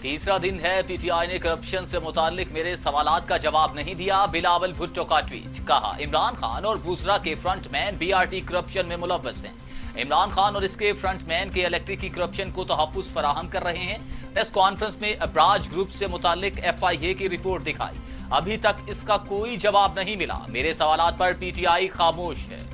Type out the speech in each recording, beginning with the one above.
तीसरा दिन है, पीटीआई ने करप्शन से मुतालिक मेरे सवालात का जवाब नहीं दिया। बिलावल भुट्टो का ट्वीट, कहा इमरान खान और वुज़रा के फ्रंटमैन बीआरटी करप्शन में मुलव्वस हैं। इमरान खान और इसके फ्रंटमैन के इलेक्ट्रिक की करप्शन को तहफ़्फ़ुज़ फराहम कर रहे हैं। प्रेस कॉन्फ्रेंस में अब्राज ग्रुप से मुतालिक FIA की रिपोर्ट दिखाई, अभी तक इसका कोई जवाब नहीं मिला। मेरे सवालात पर पीटीआई खामोश है।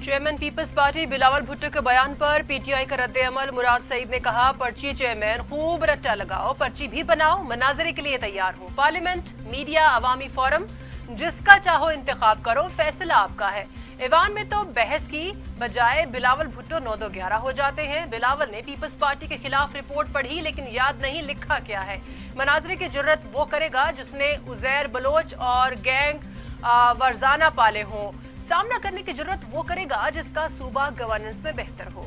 चेयरमैन पीपल्स पार्टी बिलावल भुट्टो के बयान पर पीटीआई का रद्द-ए-अमल। मुराद सईद ने कहा, पर्ची चेयरमैन खूब रट्टा लगाओ, पर्ची भी बनाओ, मनाजरे के लिए तैयार हूँ। पार्लियामेंट, मीडिया, अवामी फोरम, जिसका चाहो इंतखाब करो, फैसला आपका है। ईवान में तो बहस की बजाय बिलावल भुट्टो 9-2-11 हो जाते हैं। बिलावल ने पीपल्स पार्टी के खिलाफ रिपोर्ट पढ़ी लेकिन याद नहीं लिखा क्या है। मनाजरे की जुर्रत वो करेगा जिसने उजैर बलोच और गैंग वर्जाना पाले हों। सामना करने की जरूरत वो करेगा जिसका सूबा गवर्नेंस में बेहतर हो।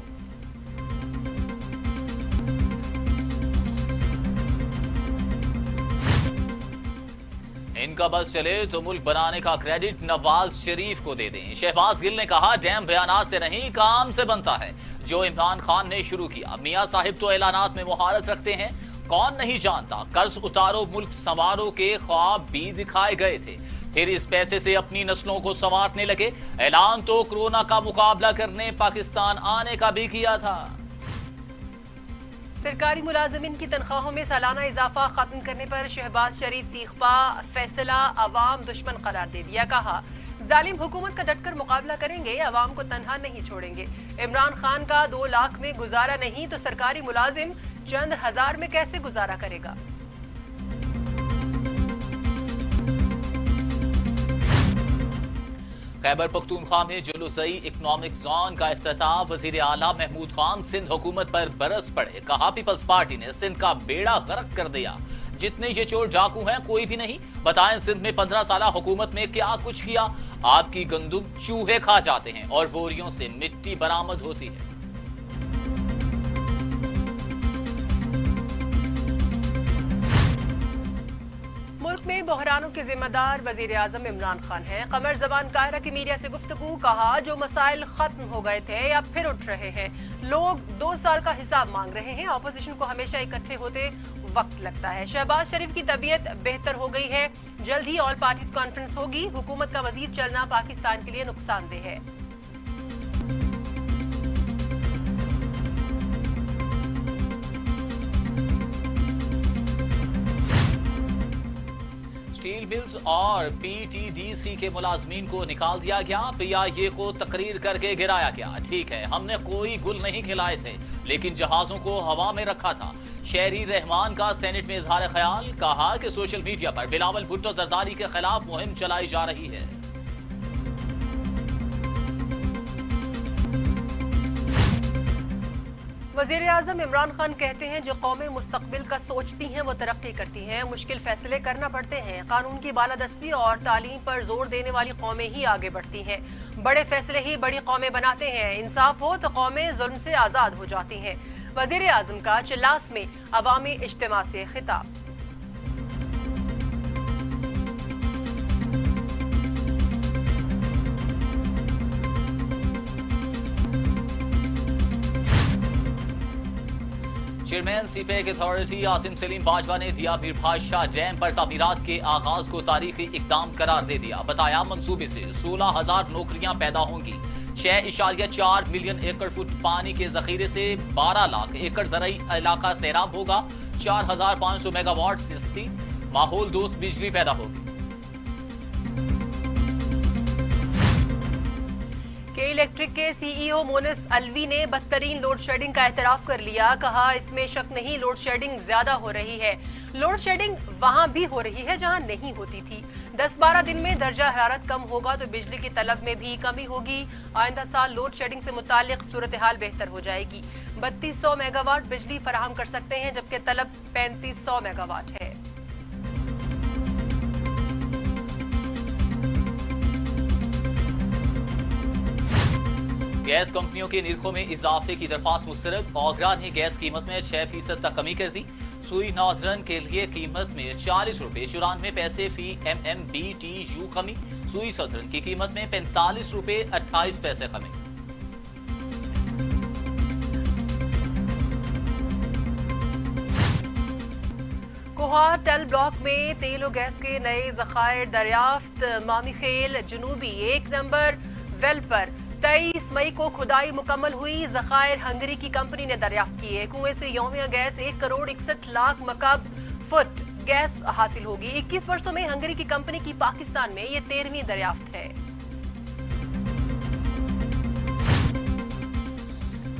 इनका बस चले तो मुल्क बनाने का क्रेडिट नवाज शरीफ को दे दें। शहबाज गिल ने कहा, डैम बयानात से नहीं काम से बनता है, जो इमरान खान ने शुरू किया। मियां साहिब तो ऐलानात में मुहारत रखते हैं, कौन नहीं जानता कर्ज उतारो मुल्क संवारो के ख्वाब भी दिखाए गए थे, फिर इस पैसे से अपनी नस्लों को संवारने लगे। ऐलान तो कोरोना का मुकाबला करने पाकिस्तान आने का भी किया था। सरकारी मुलाजिमीन की तनख्वाहों में सालाना इजाफा खत्म करने पर शहबाज शरीफ सीखपा, फैसला अवाम दुश्मन करार दे दिया। कहा, जालिम हुकूमत का डटकर मुकाबला करेंगे, अवाम को तनहा नहीं छोड़ेंगे। इमरान खान का 2 लाख में गुजारा नहीं तो सरकारी मुलाजिम चंद हजार में कैसे गुजारा करेगा। खैबर पख्तूनख्वा में जुलूसई इकनॉमिक जोन का इफ्तिताह। वजीर आला महमूद खान सिंध हुकूमत पर बरस पड़े। कहा, पीपल्स पार्टी ने सिंध का बेड़ा गर्क कर दिया, जितने ये चोर डाकू हैं कोई भी नहीं। बताएं सिंध में 15 साल हुकूमत में क्या कुछ किया। आपकी गंदुम चूहे खा जाते हैं और बोरियों से मिट्टी बरामद होती है। मुल्क में बहरानों के जिम्मेदार वजीर आजम इमरान खान हैं। कमर जबान कायरा की मीडिया से गुफ्तगू। कहा, जो मसाइल खत्म हो गए थे या फिर उठ रहे हैं, लोग 2 साल का हिसाब मांग रहे हैं। ऑपोजिशन को हमेशा इकट्ठे होते वक्त लगता है। शहबाज शरीफ की तबीयत बेहतर हो गई है, जल्द ही ऑल पार्टीज कॉन्फ्रेंस होगी। हुकूमत का मजीद चलना पाकिस्तान के लिए नुकसानदेह है। स्टील मिल्स और PTDC के मुलाजमीन को निकाल दिया गया। PIA को तकरीर करके गिराया गया। ठीक है, हमने कोई गुल नहीं खिलाए थे, लेकिन जहाजों को हवा में रखा था। शहरी रहमान का सेनेट में इजहार ख्याल। कहा कि सोशल मीडिया पर बिलावल भुट्टो जरदारी के खिलाफ मुहिम चलाई जा रही है। वजीर आजम इमरान खान कहते हैं, जो कौमें मुस्तकबिल का सोचती हैं वो तरक्की करती हैं। मुश्किल फैसले करना पड़ते हैं। कानून की बालादस्ती और तालीम पर जोर देने वाली कौमें ही आगे बढ़ती हैं। बड़े फैसले ही बड़ी कौमें बनाते हैं। इंसाफ हो तो कौमें जुल्म से आजाद हो जाती हैं। वजीर आजम का चिल्लास में अवामी इज्तिमा से खिताब। Chairman CPEC authority Asim Salim Bajwa ने दिया मीर बादशाह डैम पर तामीरात के आगाज को तारीखी इकदाम करार दे दिया। बताया, मंसूबे से 16,000 नौकरियां पैदा होंगी। 6.4 मिलियन एकड़ फुट पानी के जखीरे से 12 लाख एकड़ ज़राई इलाका सैराब होगा। 4,500 मेगावाट से माहौल दोस्त बिजली पैदा होगी। के इलेक्ट्रिक के CEO मोनिस अलवी ने बदतरीन लोड शेडिंग का एतराफ कर लिया। कहा, इसमें शक नहीं, लोड शेडिंग ज्यादा हो रही है। लोड शेडिंग वहां भी हो रही है जहां नहीं होती थी। 10-12 दिन में दर्जा हरारत कम होगा तो बिजली की तलब में भी कमी होगी। आइंदा साल लोड शेडिंग से मुतालिक सूरत हाल बेहतर हो जाएगी। 3200 मेगावाट बिजली फराहम कर सकते हैं, जबकि तलब 3500 मेगावाट है। गैस कंपनियों के निर्खों में इजाफे की दरख्वास्त मुस्तरद। ओगरा ने गैस कीमत में 6% तक कमी कर दी। सुई नॉर्दर्न के लिए कीमत में 40 रुपए 94 पैसे फी MMBTU कमी। सुई सदर्न की कीमत में 45 रुपए 28 पैसे कमी। कोहार टेल ब्लॉक में तेल और गैस के नए जखायर दरियाफ्त। मामी खेल जनूबी 1 नंबर वेल पर 23 मई को खुदाई मुकम्मल हुई। जखायर हंगरी की कंपनी ने दरियाफ्त किए। कुएं से यौमिया गैस 1 करोड़ 61 लाख मकाब फुट गैस हासिल होगी। 21 वर्षों में हंगरी की कंपनी की पाकिस्तान में ये 13वीं दरियाफ्त है।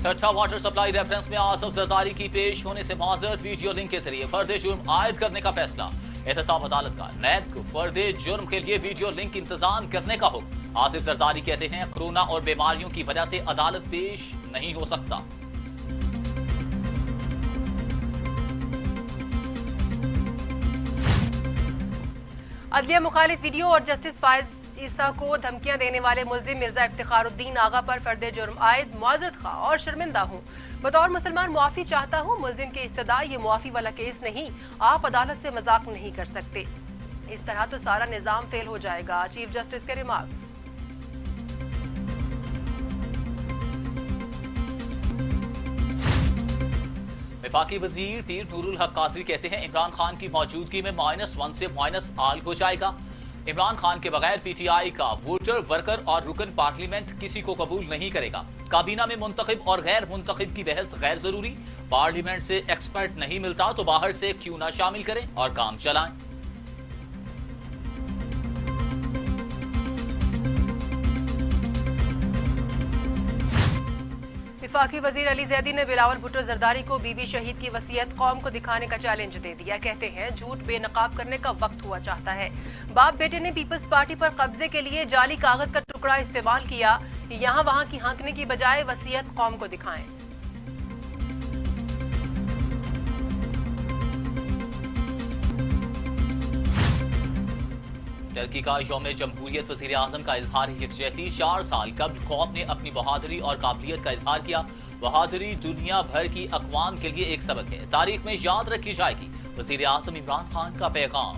छठा वाटर सप्लाई रेफरेंस में आसफ जरदारी की पेश होने से माजरत। वीडियो लिंक के जरिए फर्द जुर्म आयद करने का फैसला। एहतसाब अदालत का नैब को फर्द जुर्म के लिए वीडियो लिंक इंतजाम करने का हुक्म। आसिफ जरदारी कहते हैं कोरोना और बीमारियों की वजह से अदालत पेश नहीं हो सकता। अदलिया मुखालिफ वीडियो और जस्टिस फायज ईसा को धमकियां देने वाले मुल्जिम मिर्जा इफ्तिखारुद्दीन आगा पर फर्द जुर्म आयद। मुआज़रत खा और शर्मिंदा हूँ। बतौर मुसलमान मुआफी चाहता हूँ। मुल्जिम के इस्तदा ये मुआफी वाला केस नहीं। आप अदालत से मजाक नहीं कर सकते। इस तरह तो सारा निजाम फेल हो जाएगा। चीफ जस्टिस के रिमार्क्स। वफाकी वजीर पीर नूरुल हक कादरी कहते हैं इमरान खान की मौजूदगी में -1 से -आल हो जाएगा। इमरान खान के बगैर PTI का वोटर, वर्कर और रुकन पार्लियामेंट किसी को कबूल नहीं करेगा। काबीना में मुंतखब और गैर मुंतखब की बहस गैर जरूरी। पार्लियामेंट से एक्सपर्ट नहीं मिलता तो बाहर से क्यों ना शामिल करें और काम चलाएं। वफाकी वजीर अली जैदी ने बिलावल भुट्टो जरदारी को बीबी शहीद की वसीयत कौम को दिखाने का चैलेंज दे दिया। कहते हैं झूठ बेनकाब करने का वक्त हुआ चाहता है। बाप बेटे ने पीपल्स पार्टी पर कब्जे के लिए जाली कागज का टुकड़ा इस्तेमाल किया। यहाँ वहाँ की हाँकने की बजाय वसीयत कौम को दिखाएं। टर्की का यौम जमहूरियत वज़ीर आज़म का इजहार यकजहती। 4 साल कबल कौम ने अपनी बहादुरी और काबिलियत का इजहार किया। बहादुरी दुनिया भर की अक़वाम के लिए एक सबक है, तारीख में याद रखी जाएगी। वज़ीर आज़म इमरान खान का पैगाम।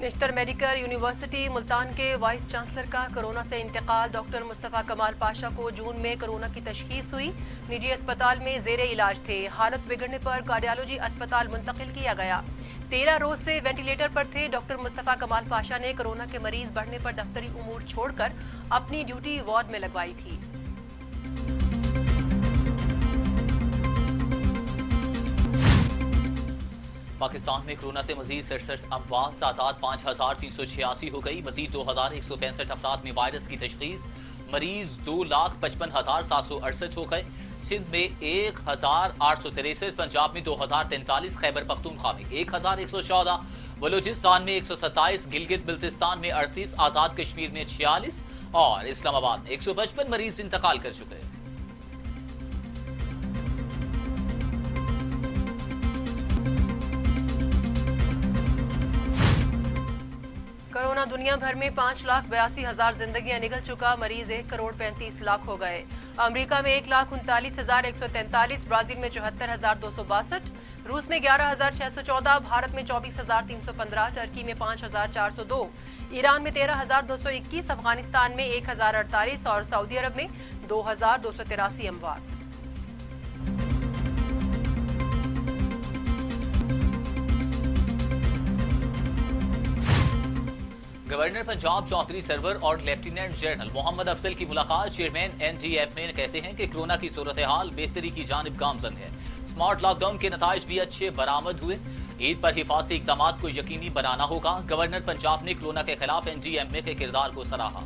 निश्तर मेडिकल यूनिवर्सिटी मुल्तान के वाइस चांसलर का कोरोना से इंतकाल। डॉक्टर मुस्तफा कमाल पाशा को जून में कोरोना की तशखीस हुई। निजी अस्पताल में जेरे इलाज थे। हालत बिगड़ने पर कार्डियोलॉजी अस्पताल मुंतकिल किया गया। 13 रोज से वेंटिलेटर पर थे। डॉक्टर मुस्तफा कमाल पाशा ने कोरोना के मरीज बढ़ने पर दफ्तरी उमूर छोड़कर अपनी ड्यूटी वार्ड में लगवाई थी। पाकिस्तान में कोरोना से मजीद 67 अफवाह। तादाद 5386 हो गई। मजीद 2165 अफराद में वायरस की तशखीस। मरीज 2,55,768 हो गए। सिंध में 1,863, पंजाब में 2,043, खैबर पख्तूनख्वा में 1,114, बलूचिस्तान में 127, गिलगित बिल्तिस्तान में 38, आजाद कश्मीर में 46 और इस्लामाबाद में 155 मरीज इंतकाल कर चुके हैं। कोरोना दुनिया भर में 5,82,000 जिंदगियां निगल चुका। मरीज 1 करोड़ 35 लाख हो गए। अमेरिका में 1,39,143, ब्राजील में 74,262, रूस में 11,614, भारत में 24,315, टर्की में 5,402, ईरान में 13,221, अफगानिस्तान में 1,048 और सऊदी अरब में 2,283 अमवात। गवर्नर पंजाब चौधरी सरवर और लेफ्टिनेंट जनरल मोहम्मद अफजल की मुलाकात। चेयरमैन NDF में कहते हैं कि कोरोना की सूरत हाल बेहतरी की जानिब गामजन है। स्मार्ट लॉकडाउन के नताइज भी अच्छे बरामद हुए। ईद पर हिफाजती इकदाम को यकीनी बनाना होगा। गवर्नर पंजाब ने कोरोना के खिलाफ NDMA के किरदार को सराहा।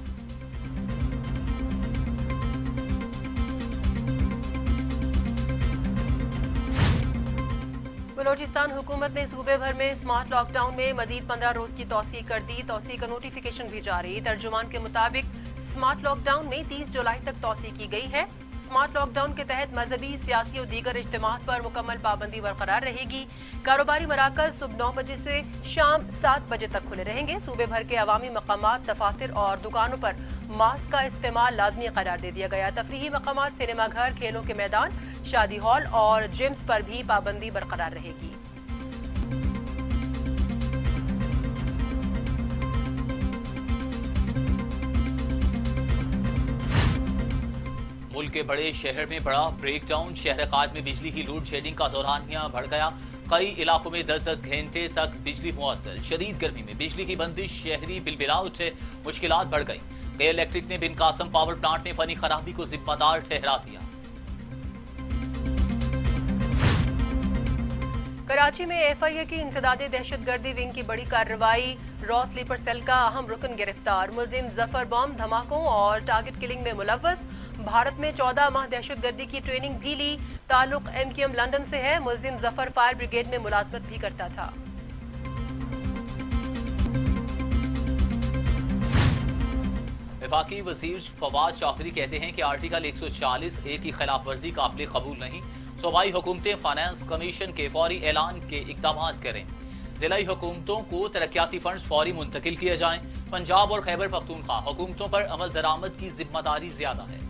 बलोचिस्तान हुकूमत ने सूबे भर में स्मार्ट लॉकडाउन में मजीद 15 रोज की तौसीह कर दी। तौसीह का नोटिफिकेशन भी जारी। तर्जुमान के मुताबिक स्मार्ट लॉकडाउन में 30 जुलाई तक तौसीह की गई है। स्मार्ट लॉकडाउन के तहत मजहबी, सियासी और दीगर इज्तिमात पर मुकम्मल पाबंदी बरकरार रहेगी। कारोबारी मराकज सुबह 9 बजे से शाम 7 बजे तक खुले रहेंगे। सूबे भर के अवामी मकामात, दफातर और दुकानों पर मास्क का इस्तेमाल लाजमी करार दे दिया गया। तफरीही मकामात, सिनेमा घर, खेलों के मैदान, शादी हॉल और जिम्स पर भी पाबंदी बरकरार रहेगी। मुल्क के बड़े शहर में बड़ा ब्रेकडाउन। शहर खाद में बिजली की लोड शेडिंग का दौरानिया बढ़ गया। कई इलाकों में 10-10 घंटे तक बिजली मुअत्तल। शदीद गर्मी में बिजली की बंदिश, शहरी बिलबिला उठे, मुश्किलात बढ़ गई। के इलेक्ट्रिक ने बिन कासम पावर प्लांट में फनी खराबी को जिम्मेदार ठहरा दिया। कराची में एफआईए की इंसदादी दहशतगर्दी विंग की बड़ी कार्रवाई। रॉ स्लीपर सेल का अहम रुकन गिरफ्तार। मुलजिम जफर बम धमाकों और टारगेट किलिंग में मुलव्वस। भारत में 14 माह दहशतगर्दी की ट्रेनिंग भी ली। ताल्लुक एमक्यूएम लंदन से है। मुलजिम जफर फायर ब्रिगेड में मुलाजमत भी करता था। वफाकी वजीर फवाद चौधरी कहते हैं कि आर्टिकल 140A की खिलाफ वर्जी काबिल कबूल नहीं। सूबाई हुकूमतें फाइनेंस कमीशन के फौरी ऐलान के इकदाम करें। जिलाई हुकूमतों को तरक्याती फंड फौरी मुंतकिल किए जाएं। पंजाब और खैबर पख्तूनख्वा हुकूमतों पर अमल दरामद की जिम्मेदारी ज्यादा है।